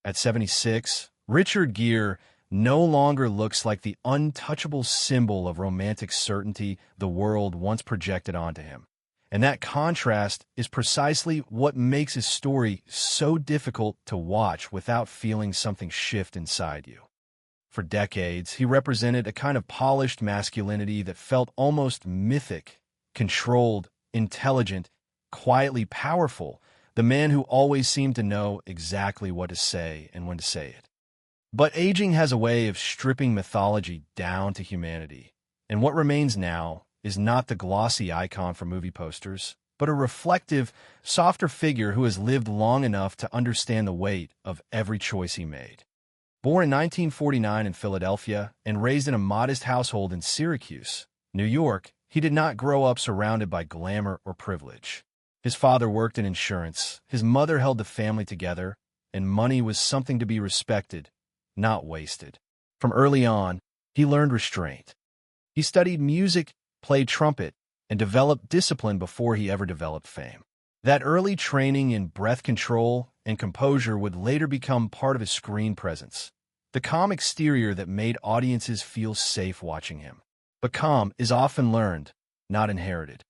At 76, Richard Gere no longer looks like the untouchable symbol of romantic certainty the world once projected onto him. And that contrast is precisely what makes his story so difficult to watch without feeling something shift inside you. For decades, he represented a kind of polished masculinity that felt almost mythic, controlled, intelligent, quietly powerful, the man who always seemed to know exactly what to say and when to say it. But aging has a way of stripping mythology down to humanity, and what remains now is not the glossy icon for movie posters, but a reflective, softer figure who has lived long enough to understand the weight of every choice he made. Born in 1949 in Philadelphia and raised in a modest household in Syracuse, New York, he did not grow up surrounded by glamour or privilege. His father worked in insurance, his mother held the family together, and money was something to be respected, not wasted. From early on, he learned restraint. He studied music, played trumpet, and developed discipline before he ever developed fame. That early training in breath control and composure would later become part of his screen presence, the calm exterior that made audiences feel safe watching him. But calm is often learned, not inherited.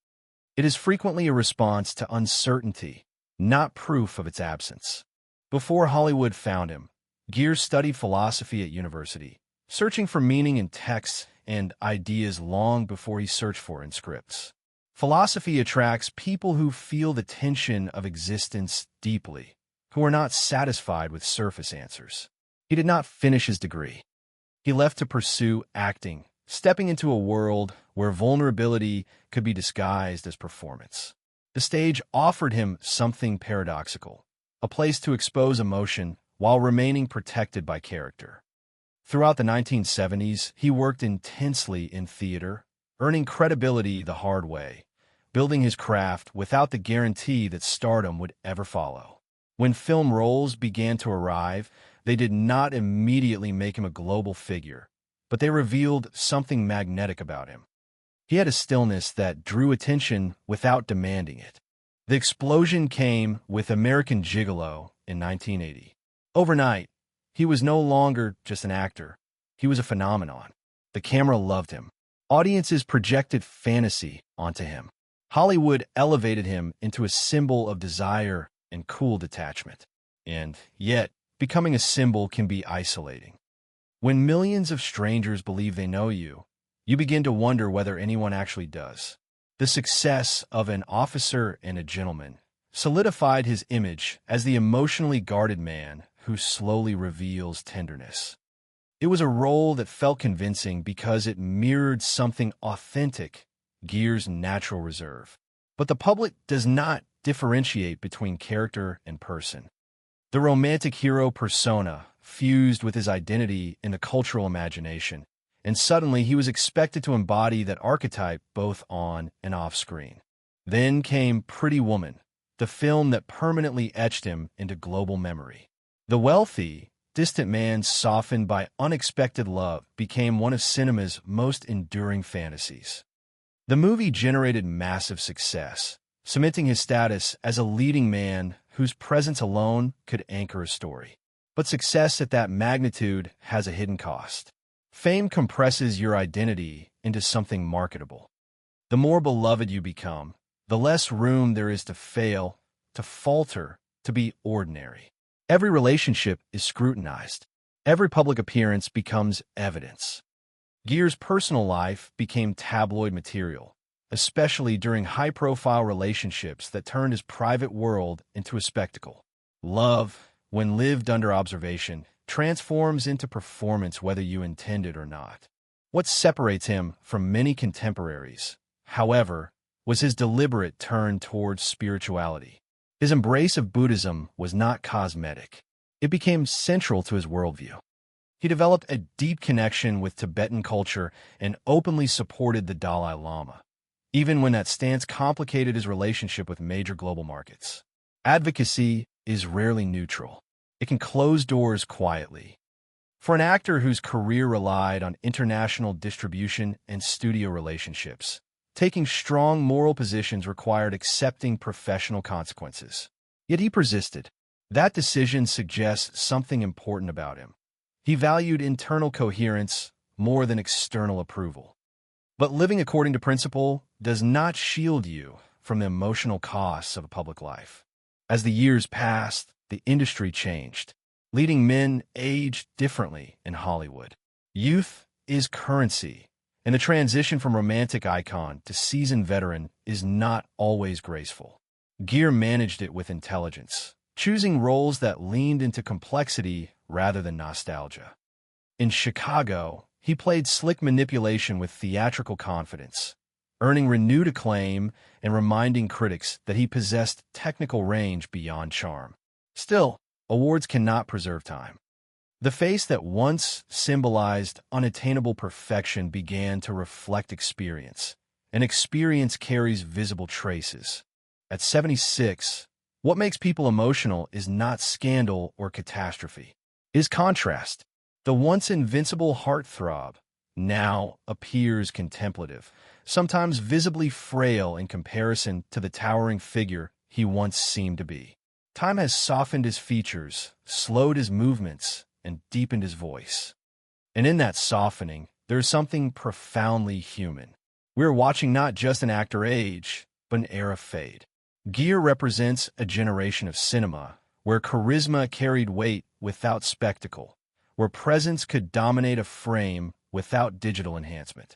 It is frequently a response to uncertainty, not proof of its absence. Before Hollywood found him, Gere studied philosophy at university, searching for meaning in texts and ideas long before he searched for in scripts. Philosophy attracts people who feel the tension of existence deeply, who are not satisfied with surface answers. He did not finish his degree. He left to pursue acting, stepping into a world where vulnerability could be disguised as performance. The stage offered him something paradoxical, a place to expose emotion while remaining protected by character. Throughout the 1970s, he worked intensely in theater, earning credibility the hard way, building his craft without the guarantee that stardom would ever follow. When film roles began to arrive, they did not immediately make him a global figure, but they revealed something magnetic about him. He had a stillness that drew attention without demanding it. The explosion came with American Gigolo in 1980. Overnight, he was no longer just an actor. He was a phenomenon. The camera loved him. Audiences projected fantasy onto him. Hollywood elevated him into a symbol of desire and cool detachment. And yet, becoming a symbol can be isolating. When millions of strangers believe they know you, you begin to wonder whether anyone actually does. The success of An Officer and a Gentleman solidified his image as the emotionally guarded man who slowly reveals tenderness. It was a role that felt convincing because it mirrored something authentic, Gere's natural reserve. But the public does not differentiate between character and person. The romantic hero persona fused with his identity in the cultural imagination, and suddenly he was expected to embody that archetype both on and off screen. Then came Pretty Woman, the film that permanently etched him into global memory. The wealthy, distant man softened by unexpected love became one of cinema's most enduring fantasies. The movie generated massive success, cementing his status as a leading man whose presence alone could anchor a story. But success at that magnitude has a hidden cost. Fame compresses your identity into something marketable. The more beloved you become, the less room there is to fail, to falter, to be ordinary. Every relationship is scrutinized. Every public appearance becomes evidence. Gere's personal life became tabloid material, especially during high-profile relationships that turned his private world into a spectacle. Love, when lived under observation, transforms into performance whether you intend it or not. What separates him from many contemporaries, however, was his deliberate turn towards spirituality. His embrace of Buddhism was not cosmetic. It became central to his worldview. He developed a deep connection with Tibetan culture and openly supported the Dalai Lama, even when that stance complicated his relationship with major global markets. Advocacy is rarely neutral. It can close doors quietly. For an actor whose career relied on international distribution and studio relationships, taking strong moral positions required accepting professional consequences. Yet he persisted. That decision suggests something important about him. He valued internal coherence more than external approval. But living according to principle does not shield you from the emotional costs of a public life. As the years passed, the industry changed. Leading men aged differently in Hollywood. Youth is currency, and the transition from romantic icon to seasoned veteran is not always graceful. Gere managed it with intelligence, choosing roles that leaned into complexity rather than nostalgia. In Chicago, he played slick manipulation with theatrical confidence, earning renewed acclaim and reminding critics that he possessed technical range beyond charm. Still, awards cannot preserve time. The face that once symbolized unattainable perfection began to reflect experience, and experience carries visible traces. At 76, what makes people emotional is not scandal or catastrophe. It is contrast. The once invincible heartthrob now appears contemplative, sometimes visibly frail in comparison to the towering figure he once seemed to be. Time has softened his features, slowed his movements, and deepened his voice. And in that softening, there is something profoundly human. We are watching not just an actor age, but an era fade. Gere represents a generation of cinema where charisma carried weight without spectacle, where presence could dominate a frame without digital enhancement.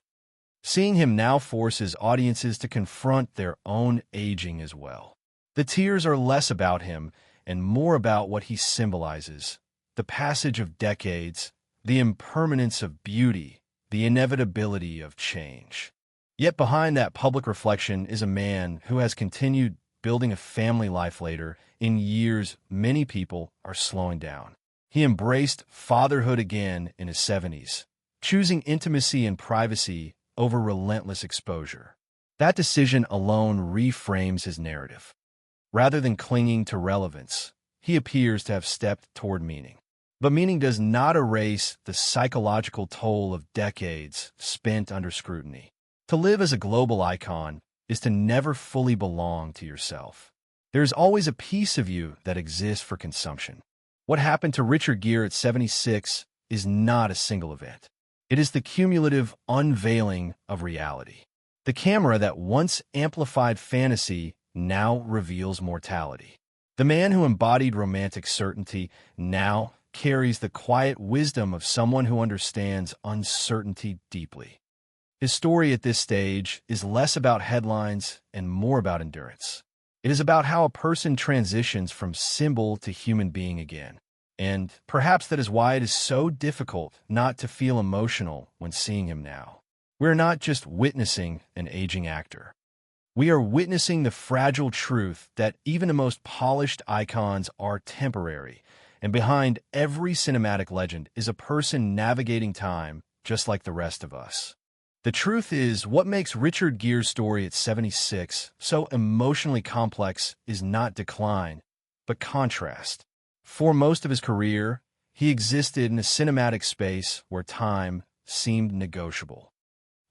Seeing him now forces audiences to confront their own aging as well. The tears are less about him and more about what he symbolizes: the passage of decades, the impermanence of beauty, the inevitability of change. Yet behind that public reflection is a man who has continued building a family life later. In years, many people are slowing down. He embraced fatherhood again in his 70s, choosing intimacy and privacy over relentless exposure. That decision alone reframes his narrative. Rather than clinging to relevance, he appears to have stepped toward meaning. But meaning does not erase the psychological toll of decades spent under scrutiny. To live as a global icon is to never fully belong to yourself. There is always a piece of you that exists for consumption. What happened to Richard Gere at 76 is not a single event. It is the cumulative unveiling of reality. The camera that once amplified fantasy now reveals mortality. The man who embodied romantic certainty now carries the quiet wisdom of someone who understands uncertainty deeply. His story at this stage is less about headlines and more about endurance. It is about how a person transitions from symbol to human being again. And perhaps that is why it is so difficult not to feel emotional when seeing him now. We're not just witnessing an aging actor. We are witnessing the fragile truth that even the most polished icons are temporary, and behind every cinematic legend is a person navigating time just like the rest of us. The truth is, what makes Richard Gere's story at 76 so emotionally complex is not decline, but contrast. For most of his career, he existed in a cinematic space where time seemed negotiable.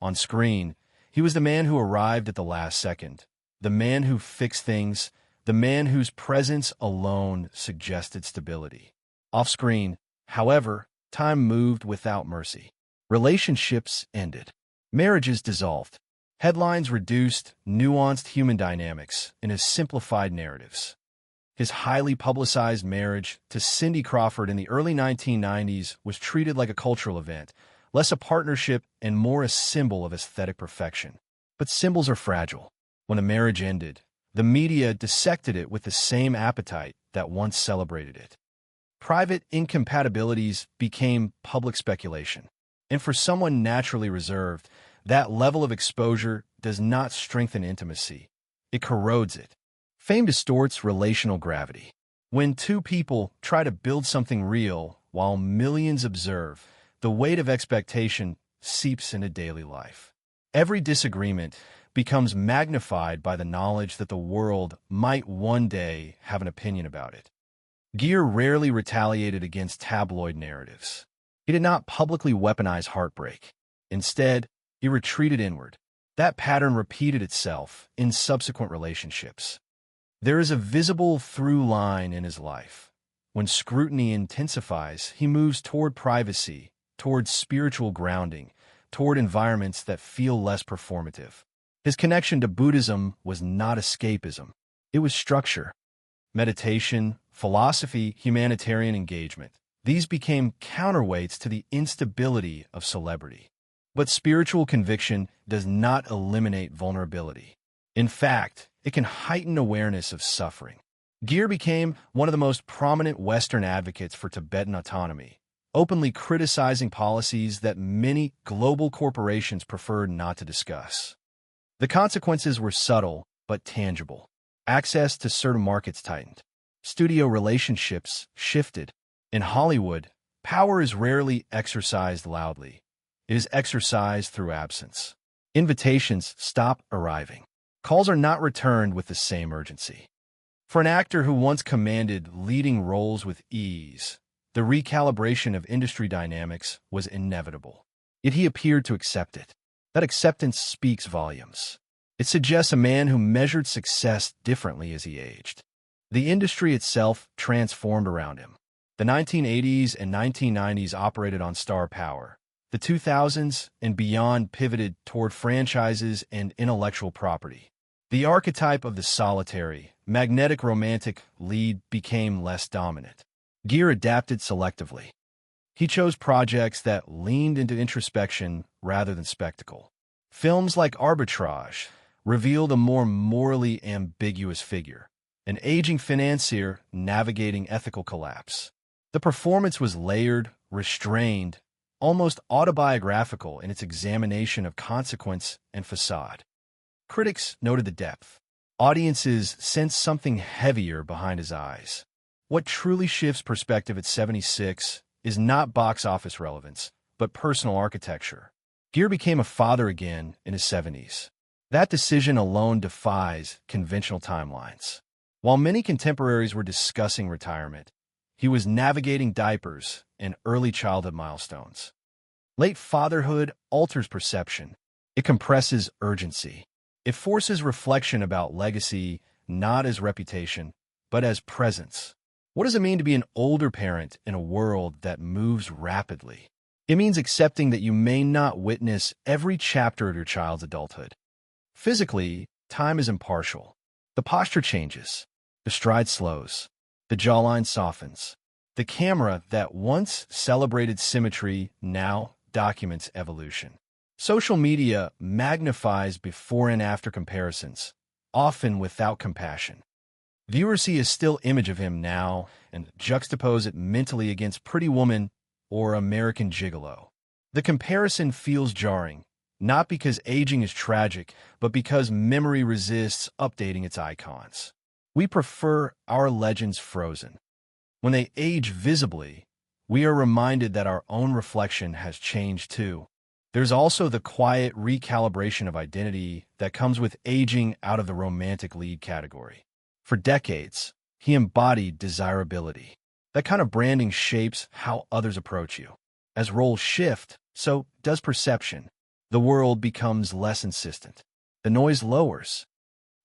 On screen, he was the man who arrived at the last second, the man who fixed things, the man whose presence alone suggested stability. Off-screen, however, time moved without mercy. Relationships ended. Marriages dissolved. Headlines reduced nuanced human dynamics into simplified narratives. His highly publicized marriage to Cindy Crawford in the early 1990s was treated like a cultural event, less a partnership and more a symbol of aesthetic perfection. But symbols are fragile. When a marriage ended, the media dissected it with the same appetite that once celebrated it. Private incompatibilities became public speculation. And for someone naturally reserved, that level of exposure does not strengthen intimacy. It corrodes it. Fame distorts relational gravity. When two people try to build something real while millions observe, the weight of expectation seeps into daily life. Every disagreement becomes magnified by the knowledge that the world might one day have an opinion about it. Gere rarely retaliated against tabloid narratives. He did not publicly weaponize heartbreak. Instead, he retreated inward. That pattern repeated itself in subsequent relationships. There is a visible through line in his life. When scrutiny intensifies, he moves toward privacy, toward spiritual grounding, toward environments that feel less performative. His connection to Buddhism was not escapism. It was structure. Meditation, philosophy, humanitarian engagement. These became counterweights to the instability of celebrity. But spiritual conviction does not eliminate vulnerability. In fact, it can heighten awareness of suffering. Gere became one of the most prominent Western advocates for Tibetan autonomy, openly criticizing policies that many global corporations preferred not to discuss. The consequences were subtle but tangible. Access to certain markets tightened. Studio relationships shifted. In Hollywood, power is rarely exercised loudly. It is exercised through absence. Invitations stop arriving. Calls are not returned with the same urgency. For an actor who once commanded leading roles with ease, the recalibration of industry dynamics was inevitable. Yet he appeared to accept it. That acceptance speaks volumes. It suggests a man who measured success differently as he aged. The industry itself transformed around him. The 1980s and 1990s operated on star power. The 2000s and beyond pivoted toward franchises and intellectual property. The archetype of the solitary, magnetic romantic lead became less dominant. Gere adapted selectively. He chose projects that leaned into introspection rather than spectacle. Films like Arbitrage revealed a more morally ambiguous figure, an aging financier navigating ethical collapse. The performance was layered, restrained, almost autobiographical in its examination of consequence and facade. Critics noted the depth. Audiences sensed something heavier behind his eyes. What truly shifts perspective at 76 is not box office relevance, but personal architecture. Gere became a father again in his 70s. That decision alone defies conventional timelines. While many contemporaries were discussing retirement, he was navigating diapers and early childhood milestones. Late fatherhood alters perception. It compresses urgency. It forces reflection about legacy, not as reputation, but as presence. What does it mean to be an older parent in a world that moves rapidly? It means accepting that you may not witness every chapter of your child's adulthood. Physically, time is impartial. The posture changes. The stride slows. The jawline softens. The camera that once celebrated symmetry now documents evolution. Social media magnifies before and after comparisons, often without compassion. Viewers see a still image of him now and juxtapose it mentally against Pretty Woman or American Gigolo. The comparison feels jarring, not because aging is tragic, but because memory resists updating its icons. We prefer our legends frozen. When they age visibly, we are reminded that our own reflection has changed too. There's also the quiet recalibration of identity that comes with aging out of the romantic lead category. For decades, he embodied desirability. That kind of branding shapes how others approach you. As roles shift, so does perception. The world becomes less insistent. The noise lowers.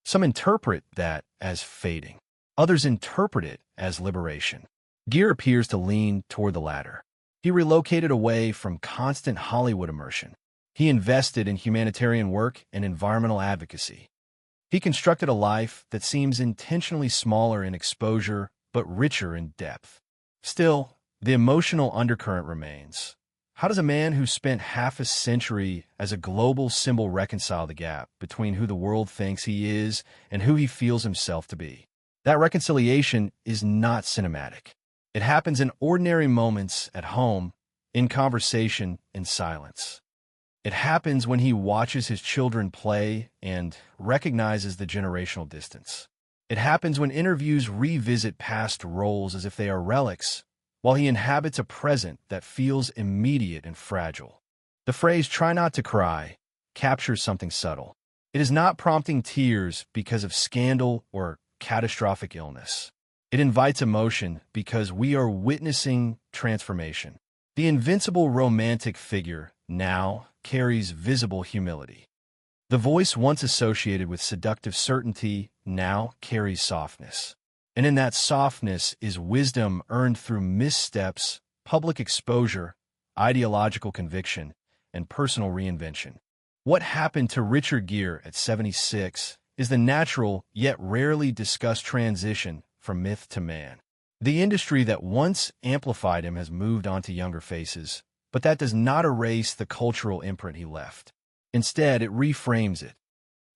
Some interpret that as fading. Others interpret it as liberation. Gere appears to lean toward the latter. He relocated away from constant Hollywood immersion. He invested in humanitarian work and environmental advocacy. He constructed a life that seems intentionally smaller in exposure, but richer in depth. Still, the emotional undercurrent remains. How does a man who spent half a century as a global symbol reconcile the gap between who the world thinks he is and who he feels himself to be? That reconciliation is not cinematic. It happens in ordinary moments at home, in conversation, in silence. It happens when he watches his children play and recognizes the generational distance. It happens when interviews revisit past roles as if they are relics, while he inhabits a present that feels immediate and fragile. The phrase, "try not to cry," captures something subtle. It is not prompting tears because of scandal or catastrophic illness. It invites emotion because we are witnessing transformation. The invincible romantic figure now carries visible humility. The voice once associated with seductive certainty now carries softness. And in that softness is wisdom earned through missteps, public exposure, ideological conviction, and personal reinvention. What happened to Richard Gere at 76 is the natural yet rarely discussed transition from myth to man. The industry that once amplified him has moved on to younger faces, but that does not erase the cultural imprint he left. Instead, it reframes it.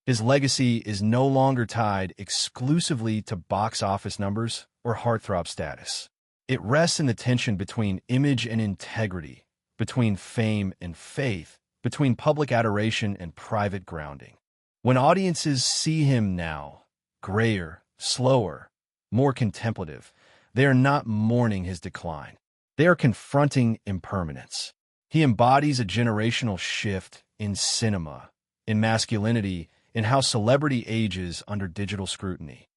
His legacy is no longer tied exclusively to box office numbers or heartthrob status. It rests in the tension between image and integrity, between fame and faith, between public adoration and private grounding. When audiences see him now, grayer, slower, more contemplative, they are not mourning his decline. They are confronting impermanence. He embodies a generational shift in cinema, in masculinity, in how celebrity ages under digital scrutiny.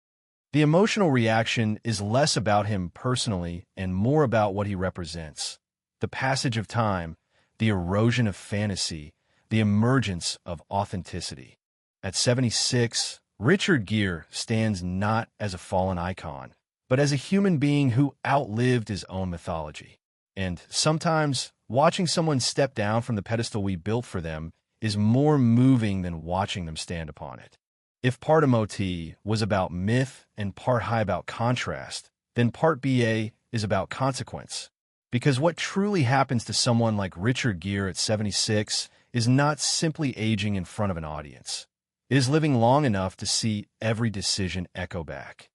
The emotional reaction is less about him personally and more about what he represents. The passage of time, the erosion of fantasy, the emergence of authenticity. At 76, Richard Gere stands not as a fallen icon, but as a human being who outlived his own mythology. And sometimes, watching someone step down from the pedestal we built for them is more moving than watching them stand upon it. If part MOT was about myth and part high about contrast, then part BA is about consequence. Because what truly happens to someone like Richard Gere at 76 is not simply aging in front of an audience. It is living long enough to see every decision echo back.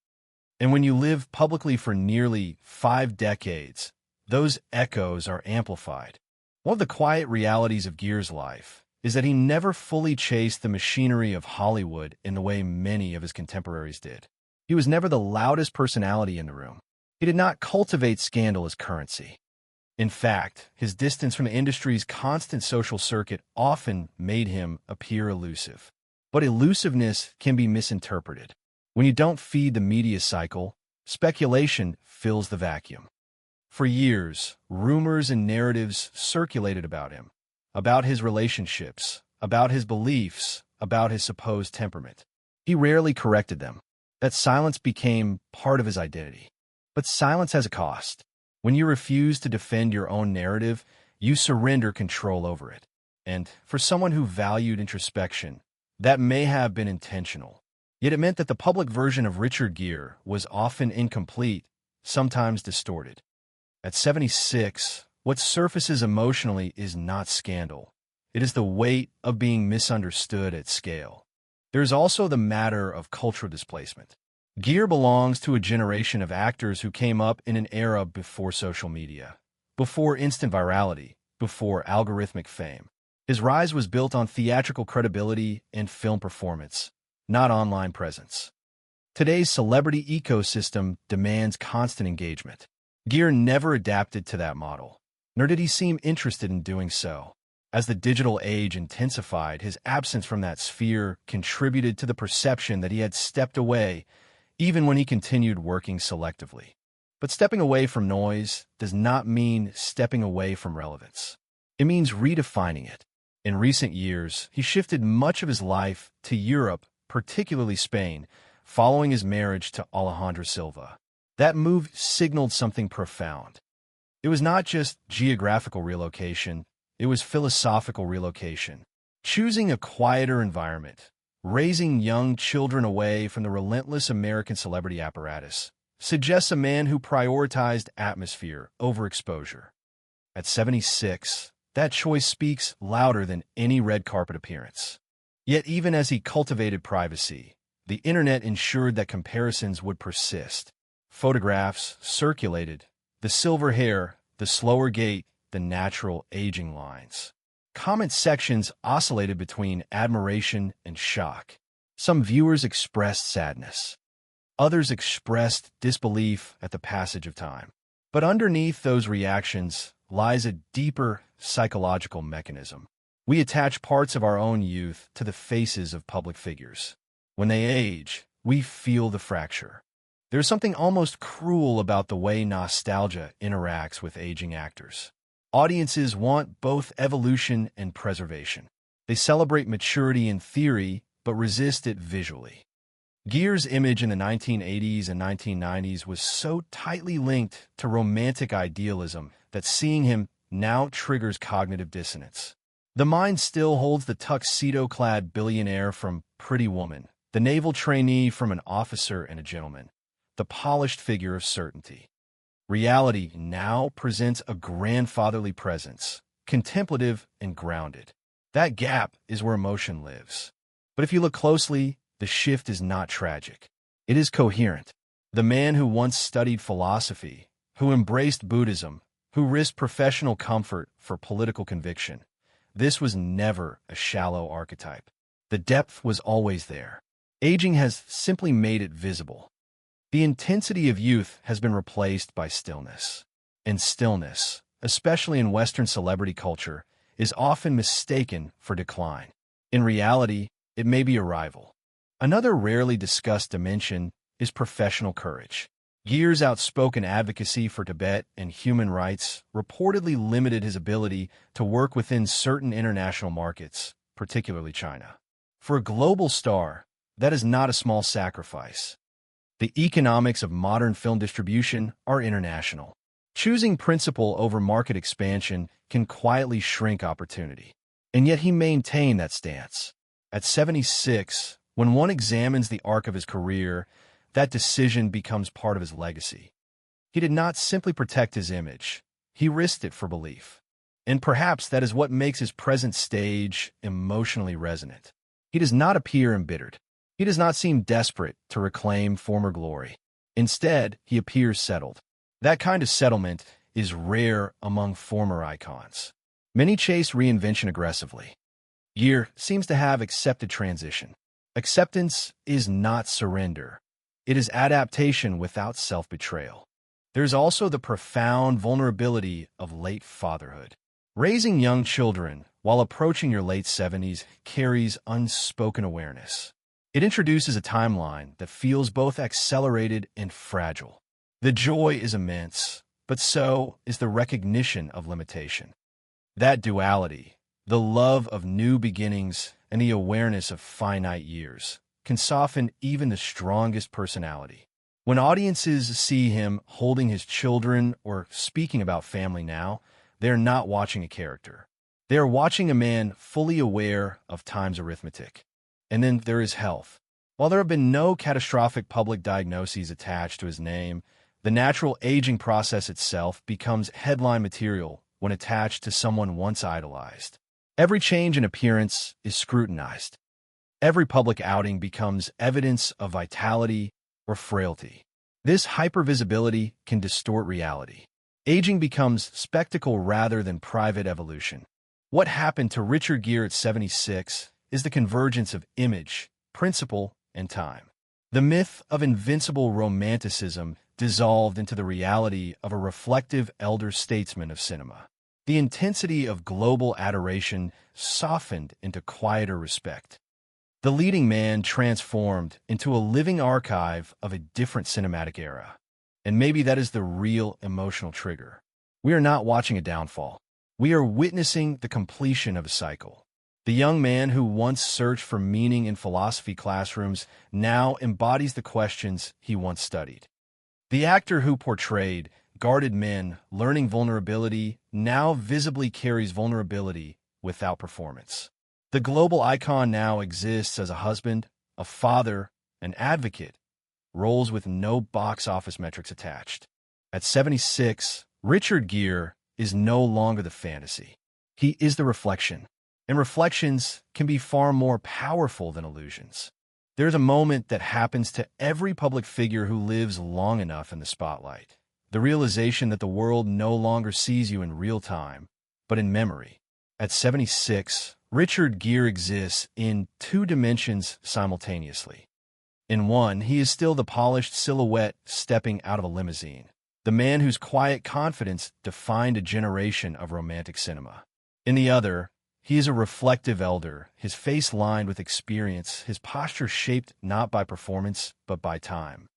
And when you live publicly for nearly 5 decades, those echoes are amplified. One of the quiet realities of Gere's life is that he never fully chased the machinery of Hollywood in the way many of his contemporaries did. He was never the loudest personality in the room. He did not cultivate scandal as currency. In fact, his distance from the industry's constant social circuit often made him appear elusive. But elusiveness can be misinterpreted. When you don't feed the media cycle, speculation fills the vacuum. For years, rumors and narratives circulated about him, about his relationships, about his beliefs, about his supposed temperament. He rarely corrected them. That silence became part of his identity. But silence has a cost. When you refuse to defend your own narrative, you surrender control over it. And for someone who valued introspection, that may have been intentional. Yet it meant that the public version of Richard Gere was often incomplete, sometimes distorted. At 76, what surfaces emotionally is not scandal. It is the weight of being misunderstood at scale. There is also the matter of cultural displacement. Gere belongs to a generation of actors who came up in an era before social media, before instant virality, before algorithmic fame. His rise was built on theatrical credibility and film performance, not online presence. Today's celebrity ecosystem demands constant engagement. Gere never adapted to that model, nor did he seem interested in doing so. As the digital age intensified, his absence from that sphere contributed to the perception that he had stepped away, even when he continued working selectively. But stepping away from noise does not mean stepping away from relevance. It means redefining it. In recent years, he shifted much of his life to Europe, particularly Spain, following his marriage to Alejandra Silva. That move signaled something profound. It was not just geographical relocation, it was philosophical relocation. Choosing a quieter environment, raising young children away from the relentless American celebrity apparatus, suggests a man who prioritized atmosphere over exposure. At 76, that choice speaks louder than any red carpet appearance. Yet even as he cultivated privacy, the internet ensured that comparisons would persist. Photographs circulated, the silver hair, the slower gait, the natural aging lines. Comment sections oscillated between admiration and shock. Some viewers expressed sadness. Others expressed disbelief at the passage of time. But underneath those reactions lies a deeper psychological mechanism. We attach parts of our own youth to the faces of public figures. When they age, we feel the fracture. There's something almost cruel about the way nostalgia interacts with aging actors. Audiences want both evolution and preservation. They celebrate maturity in theory, but resist it visually. Gere's image in the 1980s and 1990s was so tightly linked to romantic idealism that seeing him now triggers cognitive dissonance. The mind still holds the tuxedo-clad billionaire from Pretty Woman, the naval trainee from An Officer and a Gentleman, the polished figure of certainty. Reality now presents a grandfatherly presence, contemplative and grounded. That gap is where emotion lives. But if you look closely, the shift is not tragic. It is coherent. The man who once studied philosophy, who embraced Buddhism, who risked professional comfort for political conviction, this was never a shallow archetype. The depth was always there. Aging has simply made it visible. The intensity of youth has been replaced by stillness. And stillness, especially in Western celebrity culture, is often mistaken for decline. In reality, it may be arrival. Another rarely discussed dimension is professional courage. Gere's outspoken advocacy for Tibet and human rights reportedly limited his ability to work within certain international markets, particularly China. For a global star, that is not a small sacrifice. The economics of modern film distribution are international. Choosing principle over market expansion can quietly shrink opportunity. And yet he maintained that stance. At 76, when one examines the arc of his career, that decision becomes part of his legacy. He did not simply protect his image. He risked it for belief. And perhaps that is what makes his present stage emotionally resonant. He does not appear embittered. He does not seem desperate to reclaim former glory. Instead, he appears settled. That kind of settlement is rare among former icons. Many chase reinvention aggressively. Gere seems to have accepted transition. Acceptance is not surrender. It is adaptation without self-betrayal. There's also the profound vulnerability of late fatherhood. Raising young children while approaching your late 70s carries unspoken awareness. It introduces a timeline that feels both accelerated and fragile. The joy is immense, but so is the recognition of limitation. That duality, the love of new beginnings and the awareness of finite years, can soften even the strongest personality. When audiences see him holding his children or speaking about family now, they are not watching a character. They are watching a man fully aware of time's arithmetic. And then there is health. While there have been no catastrophic public diagnoses attached to his name, the natural aging process itself becomes headline material when attached to someone once idolized. Every change in appearance is scrutinized. Every public outing becomes evidence of vitality or frailty. This hypervisibility can distort reality. Aging becomes spectacle rather than private evolution. What happened to Richard Gere at 76 is the convergence of image, principle, and time. The myth of invincible romanticism dissolved into the reality of a reflective elder statesman of cinema. The intensity of global adoration softened into quieter respect. The leading man transformed into a living archive of a different cinematic era. And maybe that is the real emotional trigger. We are not watching a downfall. We are witnessing the completion of a cycle. The young man who once searched for meaning in philosophy classrooms now embodies the questions he once studied. The actor who portrayed guarded men learning vulnerability now visibly carries vulnerability without performance. The global icon now exists as a husband, a father, an advocate, roles with no box office metrics attached. At 76, Richard Gere is no longer the fantasy. He is the reflection. And reflections can be far more powerful than illusions. There's a moment that happens to every public figure who lives long enough in the spotlight. The realization that the world no longer sees you in real time, but in memory. At 76, Richard Gere exists in two dimensions simultaneously. In one, he is still the polished silhouette stepping out of a limousine, the man whose quiet confidence defined a generation of romantic cinema. In the other, he is a reflective elder, his face lined with experience, his posture shaped not by performance, but by time.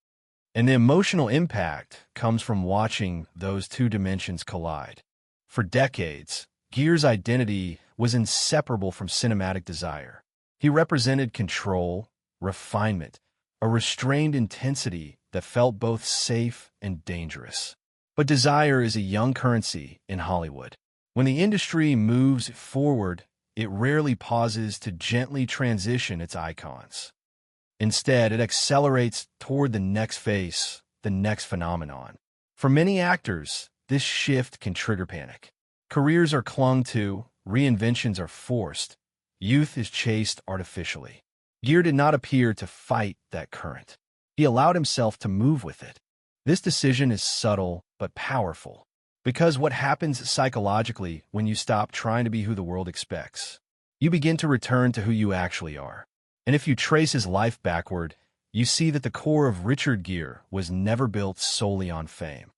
And the emotional impact comes from watching those two dimensions collide. For decades, Gere's identity was inseparable from cinematic desire. He represented control, refinement, a restrained intensity that felt both safe and dangerous. But desire is a young currency in Hollywood. When the industry moves forward, it rarely pauses to gently transition its icons. Instead, it accelerates toward the next phase, the next phenomenon. For many actors, this shift can trigger panic. Careers are clung to, reinventions are forced, youth is chased artificially. Gere did not appear to fight that current. He allowed himself to move with it. This decision is subtle but powerful, because what happens psychologically when you stop trying to be who the world expects? You begin to return to who you actually are. And if you trace his life backward, you see that the core of Richard Gere was never built solely on fame.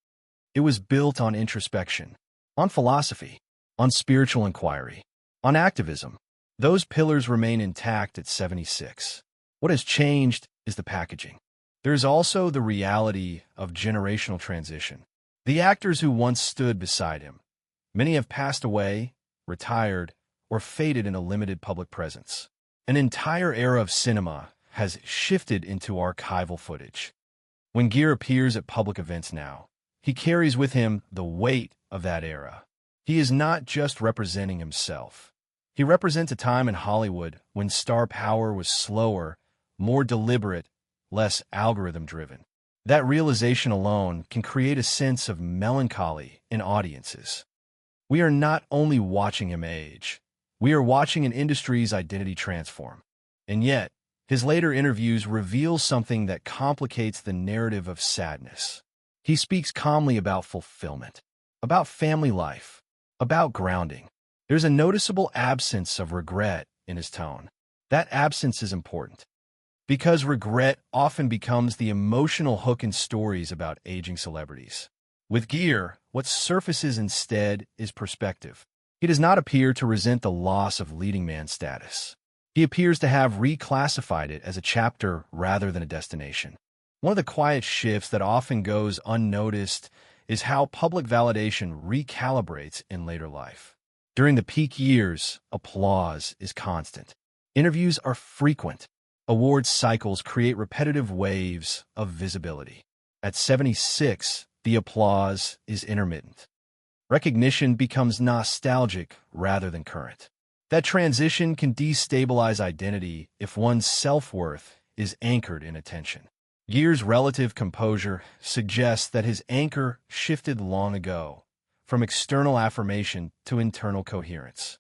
It was built on introspection, on philosophy, on spiritual inquiry, on activism. Those pillars remain intact at 76. What has changed is the packaging. There is also the reality of generational transition. The actors who once stood beside him, many have passed away, retired, or faded in a limited public presence. An entire era of cinema has shifted into archival footage. When Gere appears at public events now, he carries with him the weight of that era. He is not just representing himself. He represents a time in Hollywood when star power was slower, more deliberate, less algorithm-driven. That realization alone can create a sense of melancholy in audiences. We are not only watching him age, we are watching an industry's identity transform. And yet, his later interviews reveal something that complicates the narrative of sadness. He speaks calmly about fulfillment, about family life, about grounding. There's a noticeable absence of regret in his tone. That absence is important, because regret often becomes the emotional hook in stories about aging celebrities. With Gere, what surfaces instead is perspective. He does not appear to resent the loss of leading man status. He appears to have reclassified it as a chapter rather than a destination. One of the quiet shifts that often goes unnoticed is how public validation recalibrates in later life. During the peak years, applause is constant. Interviews are frequent. Awards cycles create repetitive waves of visibility. At 76, the applause is intermittent. Recognition becomes nostalgic rather than current. That transition can destabilize identity if one's self-worth is anchored in attention. Gere's relative composure suggests that his anchor shifted long ago, from external affirmation to internal coherence.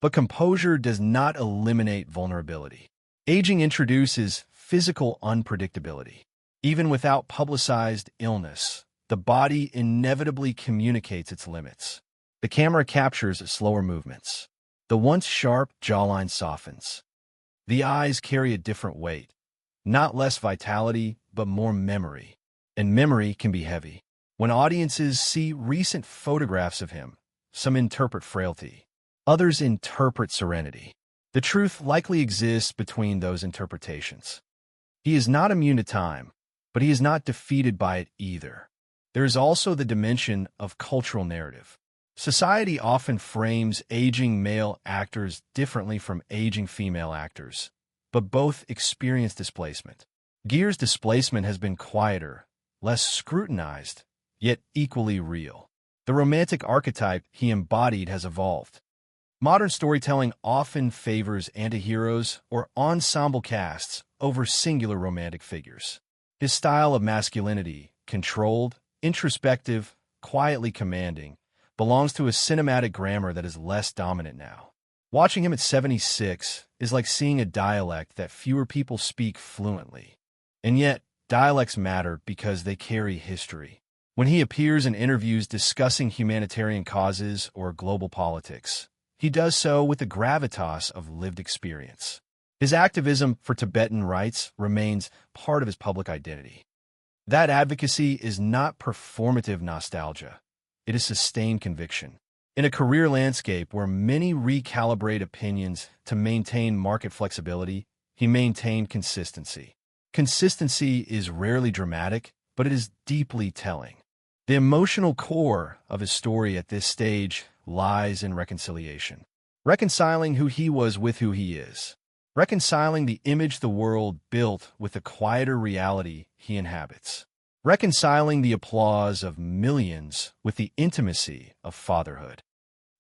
But composure does not eliminate vulnerability. Aging introduces physical unpredictability. Even without publicized illness, the body inevitably communicates its limits. The camera captures slower movements. The once sharp jawline softens. The eyes carry a different weight. Not less vitality, but more memory. And memory can be heavy. When audiences see recent photographs of him, some interpret frailty. Others interpret serenity. The truth likely exists between those interpretations. He is not immune to time, but he is not defeated by it either. There is also the dimension of cultural narrative. Society often frames aging male actors differently from aging female actors, but both experience displacement. Gere's displacement has been quieter, less scrutinized, yet equally real. The romantic archetype he embodied has evolved. Modern storytelling often favors antiheroes or ensemble casts over singular romantic figures. His style of masculinity, controlled, introspective, quietly commanding, belongs to a cinematic grammar that is less dominant now. Watching him at 76 is like seeing a dialect that fewer people speak fluently. And yet, dialects matter because they carry history. When he appears in interviews discussing humanitarian causes or global politics, he does so with the gravitas of lived experience. His activism for Tibetan rights remains part of his public identity. That advocacy is not performative nostalgia. It is sustained conviction. In a career landscape where many recalibrate opinions to maintain market flexibility, he maintained consistency. Consistency is rarely dramatic, but it is deeply telling. The emotional core of his story at this stage lies in reconciliation. Reconciling who he was with who he is. reconciling the image the world built with the quieter reality he inhabits, reconciling the applause of millions with the intimacy of fatherhood.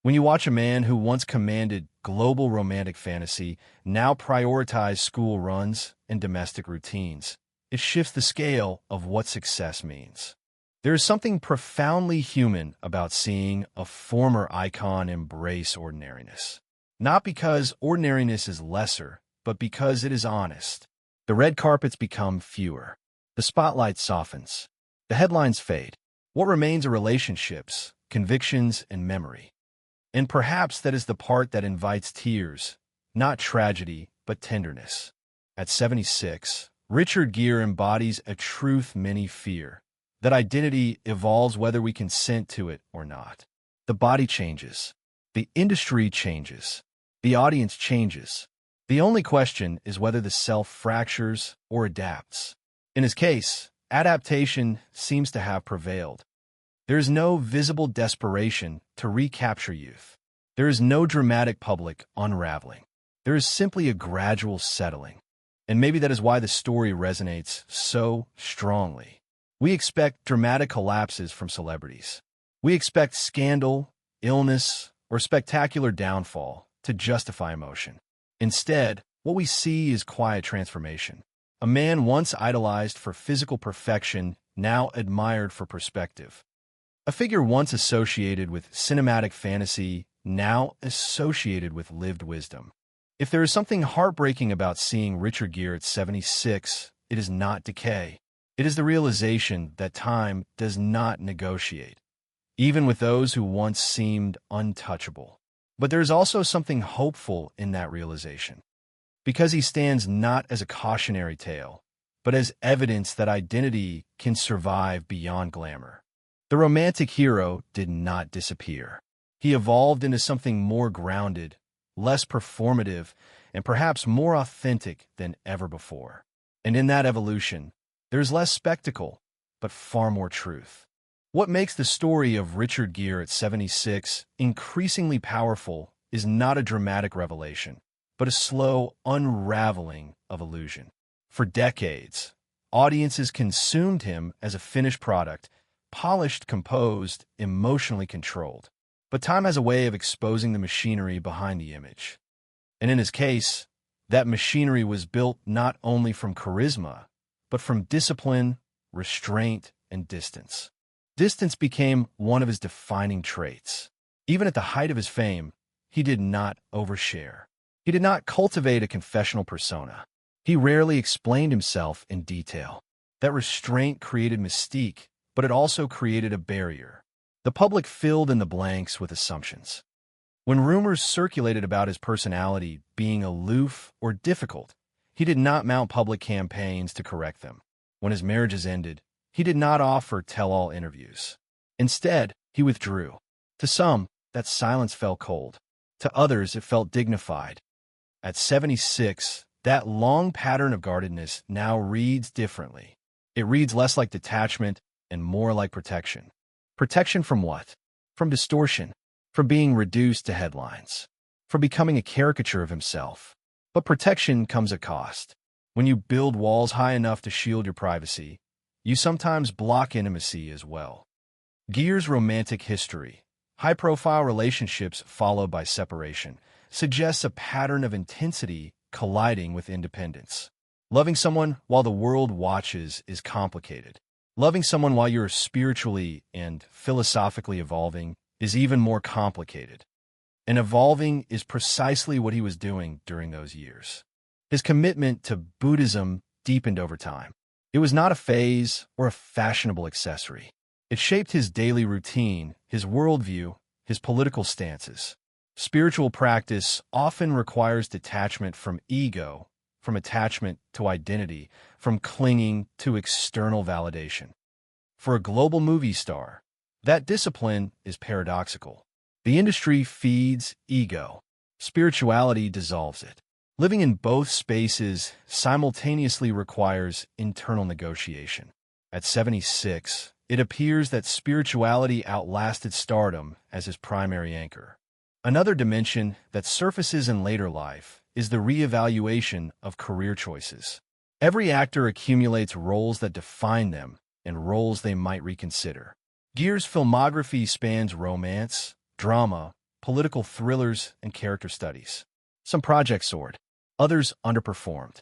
When you watch a man who once commanded global romantic fantasy now prioritize school runs and domestic routines, it shifts the scale of what success means. There is something profoundly human about seeing a former icon embrace ordinariness. Not because ordinariness is lesser, but because it is honest. The red carpets become fewer. The spotlight softens. The headlines fade. What remains are relationships, convictions, and memory. And perhaps that is the part that invites tears, not tragedy, but tenderness. At 76, Richard Gere embodies a truth many fear, that identity evolves whether we consent to it or not. The body changes. The industry changes. The audience changes. The only question is whether the self fractures or adapts. In his case, adaptation seems to have prevailed. There is no visible desperation to recapture youth. There is no dramatic public unraveling. There is simply a gradual settling. And maybe that is why the story resonates so strongly. We expect dramatic collapses from celebrities. We expect scandal, illness, or spectacular downfall to justify emotion. Instead, what we see is quiet transformation. A man once idolized for physical perfection, now admired for perspective. A figure once associated with cinematic fantasy, now associated with lived wisdom. If there is something heartbreaking about seeing Richard Gere at 76, it is not decay. It is the realization that time does not negotiate, even with those who once seemed untouchable. But there is also something hopeful in that realization, because he stands not as a cautionary tale, but as evidence that identity can survive beyond glamour. The romantic hero did not disappear. He evolved into something more grounded, less performative, and perhaps more authentic than ever before. And in that evolution, there's less spectacle, but far more truth. What makes the story of Richard Gere at 76 increasingly powerful is not a dramatic revelation, but a slow unraveling of illusion. For decades, audiences consumed him as a finished product, polished, composed, emotionally controlled. But time has a way of exposing the machinery behind the image. And in his case, that machinery was built not only from charisma, but from discipline, restraint, and distance. Distance became one of his defining traits. Even at the height of his fame, he did not overshare. He did not cultivate a confessional persona. He rarely explained himself in detail. That restraint created mystique, but it also created a barrier. The public filled in the blanks with assumptions. When rumors circulated about his personality being aloof or difficult, he did not mount public campaigns to correct them. When his marriages ended, he did not offer tell-all interviews. Instead, he withdrew. To some, that silence felt cold. To others, it felt dignified. At 76, that long pattern of guardedness now reads differently. It reads less like detachment and more like protection. Protection from what? From distortion, from being reduced to headlines, from becoming a caricature of himself. But protection comes at cost. When you build walls high enough to shield your privacy, you sometimes block intimacy as well. Gere's romantic history, high-profile relationships followed by separation, suggests a pattern of intensity colliding with independence. Loving someone while the world watches is complicated. Loving someone while you're spiritually and philosophically evolving is even more complicated. And evolving is precisely what he was doing during those years. His commitment to Buddhism deepened over time. It was not a phase or a fashionable accessory. It shaped his daily routine, his worldview, his political stances. Spiritual practice often requires detachment from ego, from attachment to identity, from clinging to external validation. For a global movie star, that discipline is paradoxical. The industry feeds ego. Spirituality dissolves it. Living in both spaces simultaneously requires internal negotiation. At 76, it appears that spirituality outlasted stardom as his primary anchor. Another dimension that surfaces in later life is the reevaluation of career choices. Every actor accumulates roles that define them and roles they might reconsider. Gere's filmography spans romance, drama, political thrillers, and character studies. Some projects soared, others underperformed.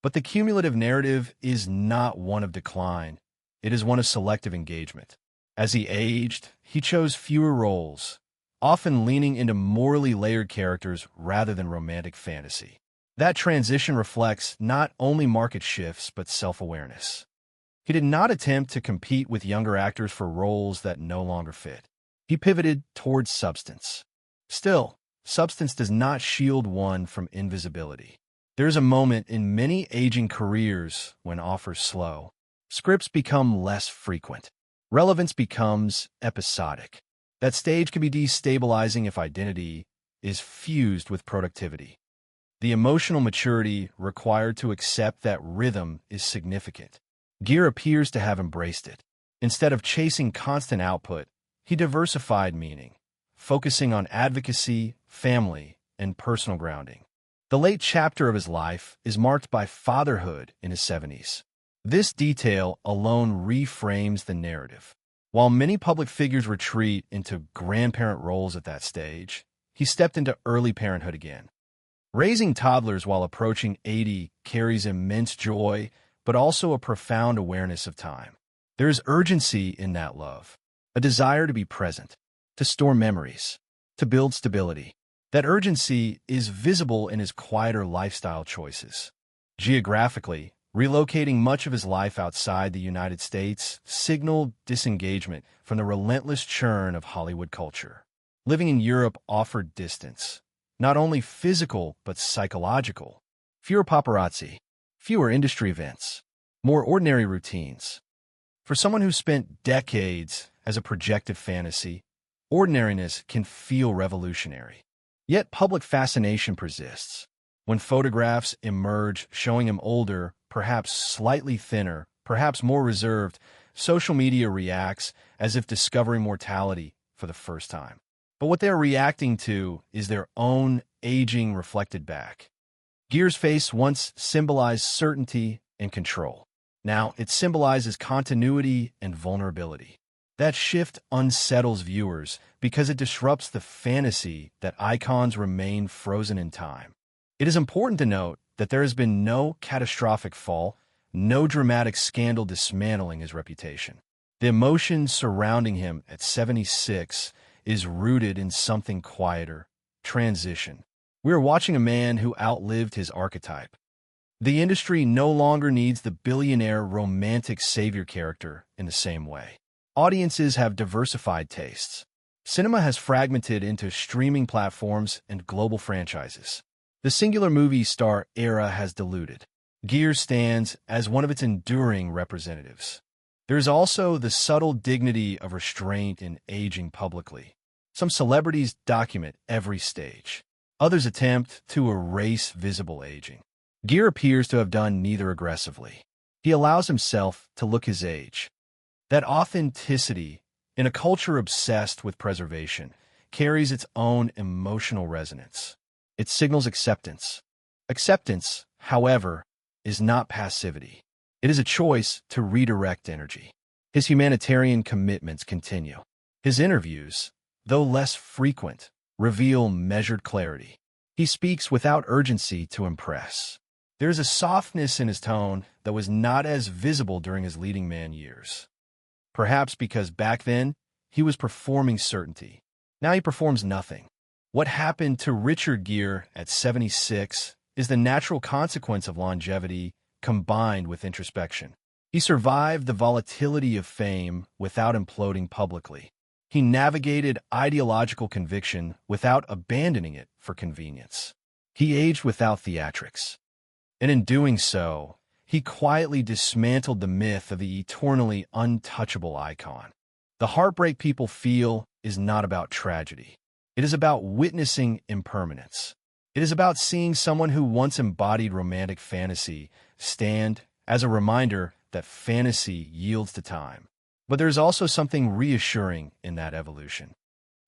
But the cumulative narrative is not one of decline. It is one of selective engagement. As he aged, he chose fewer roles, often leaning into morally layered characters rather than romantic fantasy. That transition reflects not only market shifts but self-awareness. He did not attempt to compete with younger actors for roles that no longer fit. He pivoted towards substance. Still, substance does not shield one from invisibility. There is a moment in many aging careers when offers slow. Scripts become less frequent. Relevance becomes episodic. That stage can be destabilizing if identity is fused with productivity. The emotional maturity required to accept that rhythm is significant. Gere appears to have embraced it. Instead of chasing constant output, he diversified meaning, focusing on advocacy, family, and personal grounding. The late chapter of his life is marked by fatherhood in his 70s. This detail alone reframes the narrative. While many public figures retreat into grandparent roles at that stage, he stepped into early parenthood again. Raising toddlers while approaching 80 carries immense joy, but also a profound awareness of time. There is urgency in that love, a desire to be present, to store memories, to build stability. That urgency is visible in his quieter lifestyle choices. Geographically, relocating much of his life outside the United States signaled disengagement from the relentless churn of Hollywood culture. Living in Europe offered distance, not only physical but psychological. Fewer paparazzi, fewer industry events, more ordinary routines. For someone who spent decades as a projected fantasy, ordinariness can feel revolutionary. Yet public fascination persists. When photographs emerge showing him older, perhaps slightly thinner, perhaps more reserved, social media reacts as if discovering mortality for the first time. But what they're reacting to is their own aging reflected back. Gere's face once symbolized certainty and control. Now it symbolizes continuity and vulnerability. That shift unsettles viewers because it disrupts the fantasy that icons remain frozen in time. It is important to note that there has been no catastrophic fall, no dramatic scandal dismantling his reputation. The emotion surrounding him at 76 is rooted in something quieter, transition. We are watching a man who outlived his archetype. The industry no longer needs the billionaire romantic savior character in the same way. Audiences have diversified tastes. Cinema has fragmented into streaming platforms and global franchises. The singular movie star era has diluted. Gere stands as one of its enduring representatives. There is also the subtle dignity of restraint in aging publicly. Some celebrities document every stage. Others attempt to erase visible aging. Gere appears to have done neither aggressively. He allows himself to look his age. That authenticity, in a culture obsessed with preservation, carries its own emotional resonance. It signals acceptance. Acceptance, however, is not passivity. It is a choice to redirect energy. His humanitarian commitments continue. His interviews, though less frequent, reveal measured clarity. He speaks without urgency to impress. There is a softness in his tone that was not as visible during his leading man years. Perhaps because back then, he was performing certainty. Now he performs nothing. What happened to Richard Gere at 76 is the natural consequence of longevity combined with introspection. He survived the volatility of fame without imploding publicly. He navigated ideological conviction without abandoning it for convenience. He aged without theatrics. And in doing so, he quietly dismantled the myth of the eternally untouchable icon. The heartbreak people feel is not about tragedy. It is about witnessing impermanence. It is about seeing someone who once embodied romantic fantasy stand as a reminder that fantasy yields to time. But there's also something reassuring in that evolution,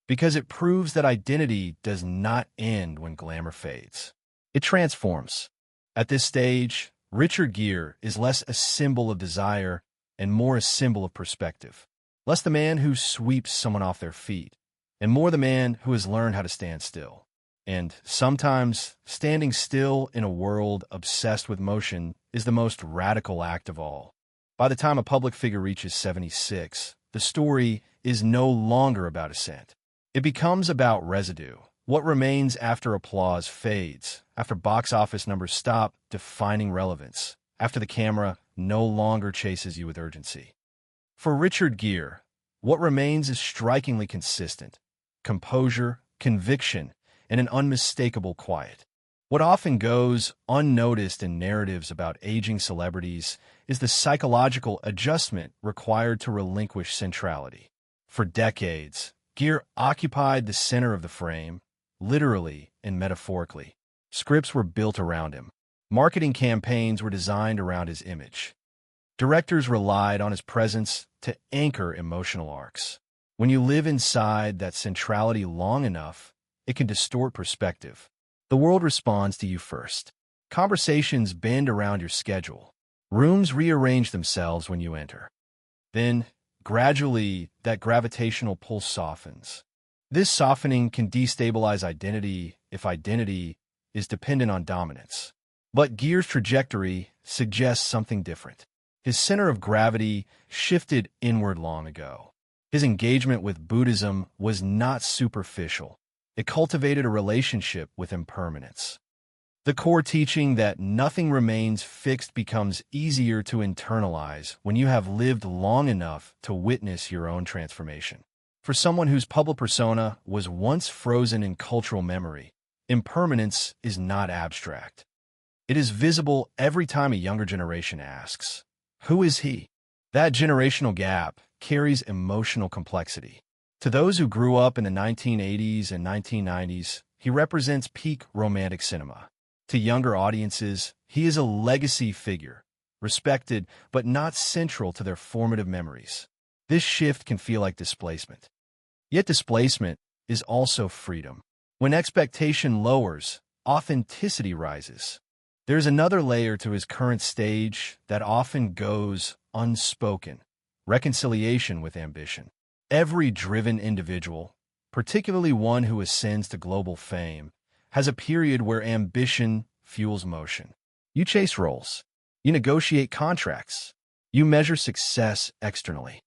because it proves that identity does not end when glamour fades. It transforms. At this stage, Richard Gere is less a symbol of desire and more a symbol of perspective. Less the man who sweeps someone off their feet, and more the man who has learned how to stand still. And sometimes, standing still in a world obsessed with motion is the most radical act of all. By the time a public figure reaches 76, the story is no longer about ascent. It becomes about residue. What remains after applause fades, after box office numbers stop defining relevance, after the camera no longer chases you with urgency. For Richard Gere, what remains is strikingly consistent: composure, conviction, and an unmistakable quiet. What often goes unnoticed in narratives about aging celebrities is the psychological adjustment required to relinquish centrality. For decades, Gere occupied the center of the frame, literally and metaphorically. Scripts were built around him. Marketing campaigns were designed around his image. Directors relied on his presence to anchor emotional arcs. When you live inside that centrality long enough, it can distort perspective. The world responds to you first. Conversations bend around your schedule. Rooms rearrange themselves when you enter. Then, gradually, that gravitational pull softens. This softening can destabilize identity if identity is dependent on dominance. But Gere's trajectory suggests something different. His center of gravity shifted inward long ago. His engagement with Buddhism was not superficial. It cultivated a relationship with impermanence. The core teaching that nothing remains fixed becomes easier to internalize when you have lived long enough to witness your own transformation. For someone whose public persona was once frozen in cultural memory, impermanence is not abstract. It is visible every time a younger generation asks, "Who is he?" That generational gap carries emotional complexity. To those who grew up in the 1980s and 1990s, he represents peak romantic cinema. To younger audiences, he is a legacy figure, respected but not central to their formative memories. This shift can feel like displacement. Yet displacement is also freedom. When expectation lowers, authenticity rises. There's another layer to his current stage that often goes unspoken: reconciliation with ambition. Every driven individual, particularly one who ascends to global fame, has a period where ambition fuels motion. You chase roles. You negotiate contracts. You measure success externally.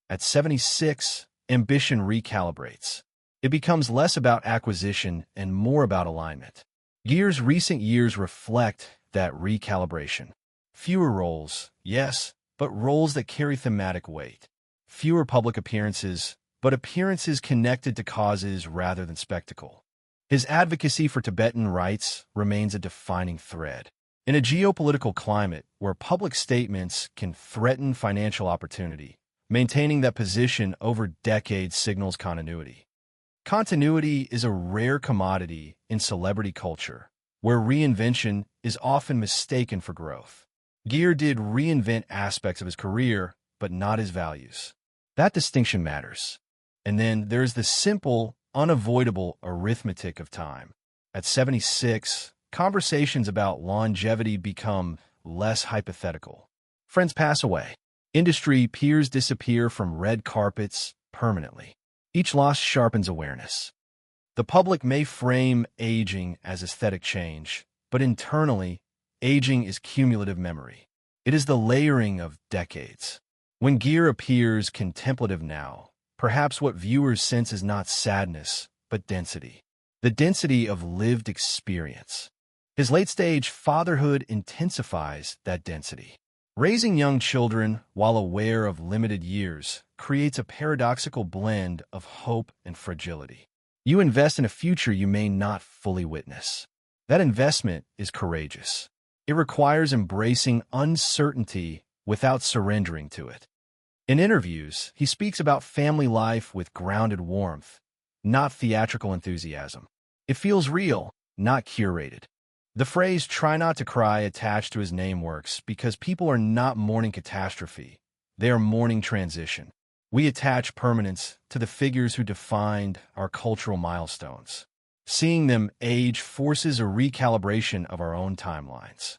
At 76, ambition recalibrates. It becomes less about acquisition and more about alignment. Gere's recent years reflect that recalibration. Fewer roles, yes, but roles that carry thematic weight. Fewer public appearances, but appearances connected to causes rather than spectacle. His advocacy for Tibetan rights remains a defining thread. In a geopolitical climate where public statements can threaten financial opportunity, maintaining that position over decades signals continuity. Continuity is a rare commodity in celebrity culture, where reinvention is often mistaken for growth. Gere did reinvent aspects of his career, but not his values. That distinction matters. And then there's the simple, unavoidable arithmetic of time. At 76, conversations about longevity become less hypothetical. Friends pass away. Industry peers disappear from red carpets permanently. Each loss sharpens awareness. The public may frame aging as aesthetic change, but internally, aging is cumulative memory. It is the layering of decades. When Gere appears contemplative now, perhaps what viewers sense is not sadness, but density. The density of lived experience. His late-stage fatherhood intensifies that density. Raising young children while aware of limited years creates a paradoxical blend of hope and fragility. You invest in a future you may not fully witness. That investment is courageous. It requires embracing uncertainty without surrendering to it. In interviews, he speaks about family life with grounded warmth, not theatrical enthusiasm. It feels real, not curated. The phrase "try not to cry" attached to his name works because people are not mourning catastrophe. They are mourning transition. We attach permanence to the figures who defined our cultural milestones. Seeing them age forces a recalibration of our own timelines.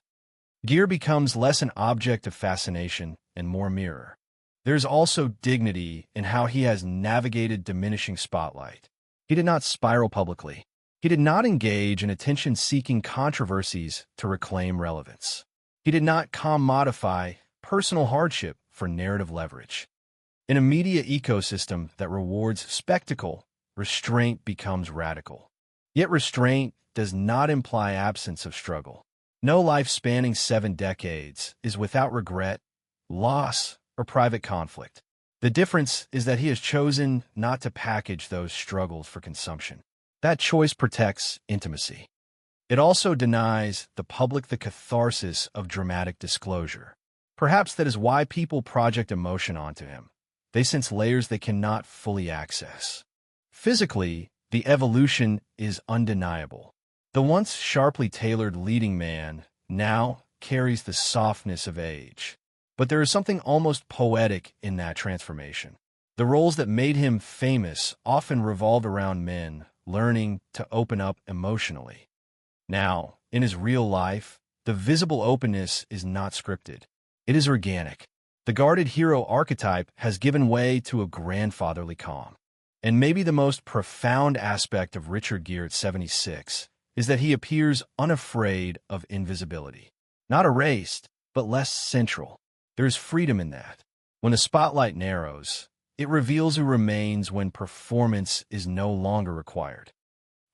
Gear becomes less an object of fascination and more a mirror. There's also dignity in how he has navigated diminishing spotlight. He did not spiral publicly. He did not engage in attention-seeking controversies to reclaim relevance. He did not commodify personal hardship for narrative leverage. In a media ecosystem that rewards spectacle, restraint becomes radical. Yet restraint does not imply absence of struggle. No life spanning 7 decades is without regret, loss, or private conflict. The difference is that he has chosen not to package those struggles for consumption. That choice protects intimacy. It also denies the public the catharsis of dramatic disclosure. Perhaps that is why people project emotion onto him. They sense layers they cannot fully access. Physically, the evolution is undeniable. The once sharply tailored leading man now carries the softness of age. But there is something almost poetic in that transformation. The roles that made him famous often revolved around men learning to open up emotionally. Now, in his real life, the visible openness is not scripted. It is organic. The guarded hero archetype has given way to a grandfatherly calm. And maybe the most profound aspect of Richard Gere at 76 is that he appears unafraid of invisibility. Not erased, but less central. There is freedom in that. When the spotlight narrows, it reveals who remains when performance is no longer required.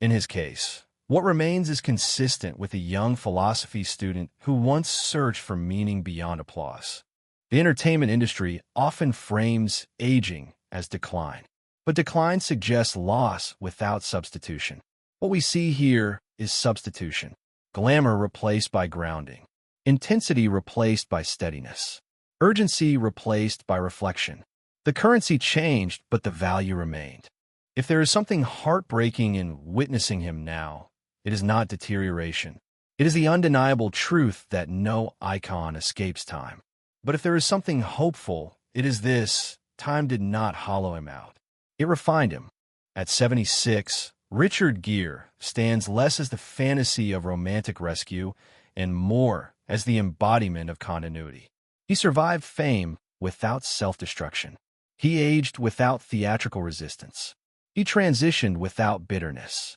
In his case, what remains is consistent with a young philosophy student who once searched for meaning beyond applause. The entertainment industry often frames aging as decline, but decline suggests loss without substitution. What we see here is substitution. Glamour replaced by grounding. Intensity replaced by steadiness. Urgency replaced by reflection. The currency changed, but the value remained. If there is something heartbreaking in witnessing him now, it is not deterioration. It is the undeniable truth that no icon escapes time. But if there is something hopeful, it is this: time did not hollow him out. It refined him. At 76, Richard Gere stands less as the fantasy of romantic rescue and more as the embodiment of continuity. He survived fame without self-destruction. He aged without theatrical resistance. He transitioned without bitterness.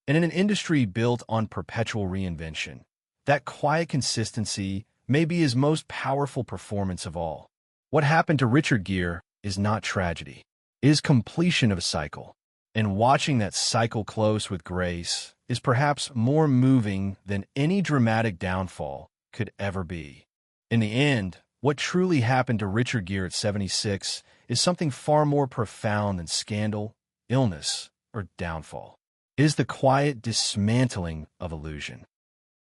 And in an industry built on perpetual reinvention, that quiet consistency may be his most powerful performance of all. What happened to Richard Gere is not tragedy. It is completion of a cycle. And watching that cycle close with grace is perhaps more moving than any dramatic downfall could ever be. In the end, what truly happened to Richard Gere at 76 is something far more profound than scandal, illness, or downfall. It is the quiet dismantling of illusion.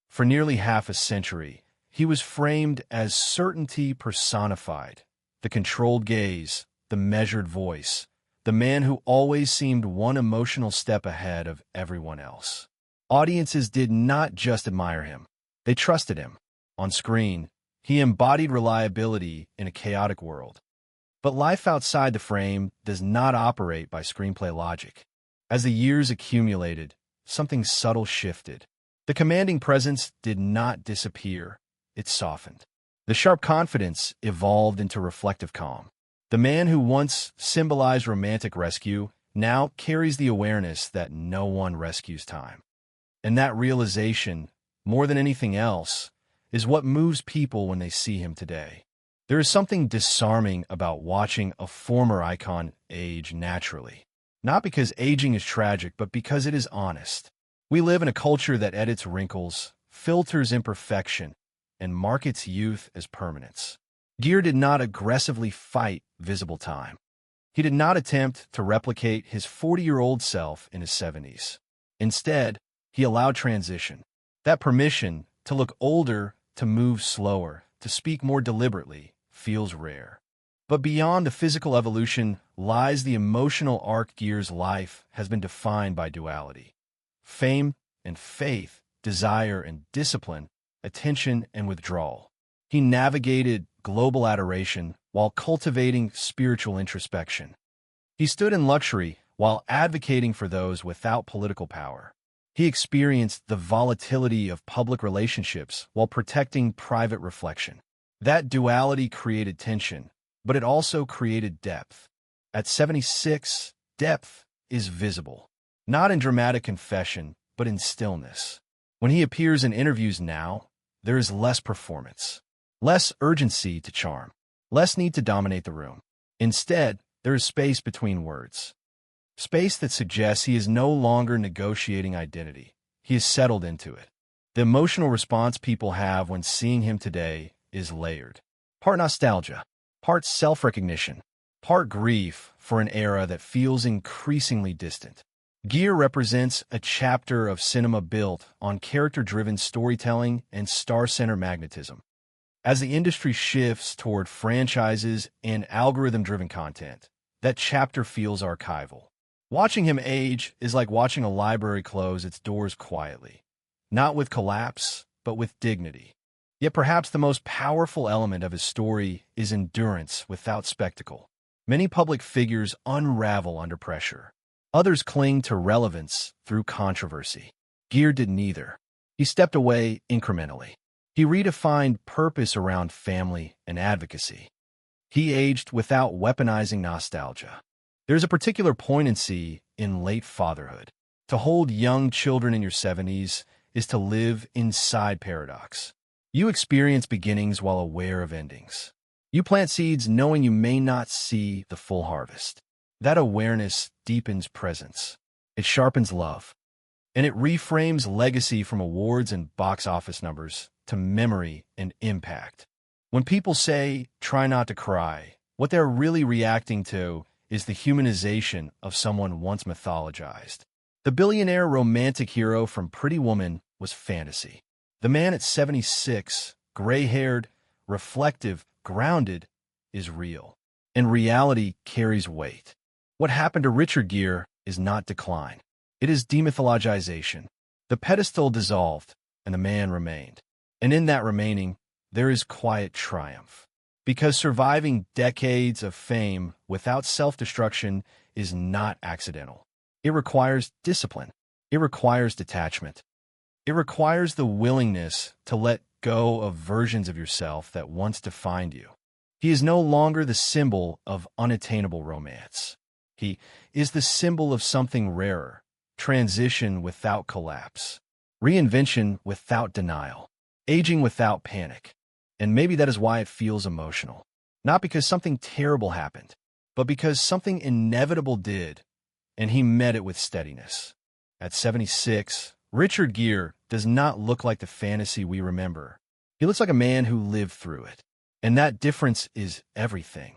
For nearly half a century, he was framed as certainty personified, the controlled gaze, the measured voice, the man who always seemed one emotional step ahead of everyone else. Audiences did not just admire him, they trusted him. On screen, he embodied reliability in a chaotic world. But life outside the frame does not operate by screenplay logic. As the years accumulated, something subtle shifted. The commanding presence did not disappear, it softened. The sharp confidence evolved into reflective calm. The man who once symbolized romantic rescue now carries the awareness that no one rescues time. And that realization, more than anything else, is what moves people when they see him today. There is something disarming about watching a former icon age naturally. Not because aging is tragic, but because it is honest. We live in a culture that edits wrinkles, filters imperfection, and markets youth as permanence. Gere did not aggressively fight visible time. He did not attempt to replicate his 40-year-old self in his 70s. Instead, he allowed transition. That permission to look older, to move slower, to speak more deliberately, feels rare. But beyond the physical evolution lies the emotional arc. Gere's life has been defined by duality. Fame and faith, desire and discipline, attention and withdrawal. He navigated global adoration while cultivating spiritual introspection. He stood in luxury while advocating for those without political power. He experienced the volatility of public relationships while protecting private reflection. That duality created tension, but it also created depth. At 76, depth is visible, not in dramatic confession, but in stillness. When he appears in interviews now, there is less performance, less urgency to charm, less need to dominate the room. Instead, there is space between words. Space that suggests he is no longer negotiating identity. He is settled into it. The emotional response people have when seeing him today is layered. Part nostalgia, part self-recognition, part grief for an era that feels increasingly distant. Gere represents a chapter of cinema built on character-driven storytelling and star-centered magnetism. As the industry shifts toward franchises and algorithm-driven content, that chapter feels archival. Watching him age is like watching a library close its doors quietly, not with collapse, but with dignity. Yet perhaps the most powerful element of his story is endurance without spectacle. Many public figures unravel under pressure. Others cling to relevance through controversy. Gere did neither. He stepped away incrementally. He redefined purpose around family and advocacy. He aged without weaponizing nostalgia. There's a particular poignancy in late fatherhood. To hold young children in your 70s is to live inside paradox. You experience beginnings while aware of endings. You plant seeds knowing you may not see the full harvest. That awareness deepens presence. It sharpens love. And it reframes legacy from awards and box office numbers to memory and impact. When people say, try not to cry, what they're really reacting to is the humanization of someone once mythologized. The billionaire romantic hero from Pretty Woman was fantasy. The man at 76, gray-haired, reflective, grounded, is real. And reality carries weight. What happened to Richard Gere is not decline. It is demythologization. The pedestal dissolved, and the man remained. And in that remaining, there is quiet triumph. Because surviving decades of fame without self-destruction is not accidental. It requires discipline. It requires detachment. It requires the willingness to let go of versions of yourself that once defined you. He is no longer the symbol of unattainable romance. He is the symbol of something rarer, transition without collapse, reinvention without denial, aging without panic. And maybe that is why it feels emotional. Not because something terrible happened, but because something inevitable did, and he met it with steadiness. At 76, Richard Gere does not look like the fantasy we remember. He looks like a man who lived through it. And that difference is everything.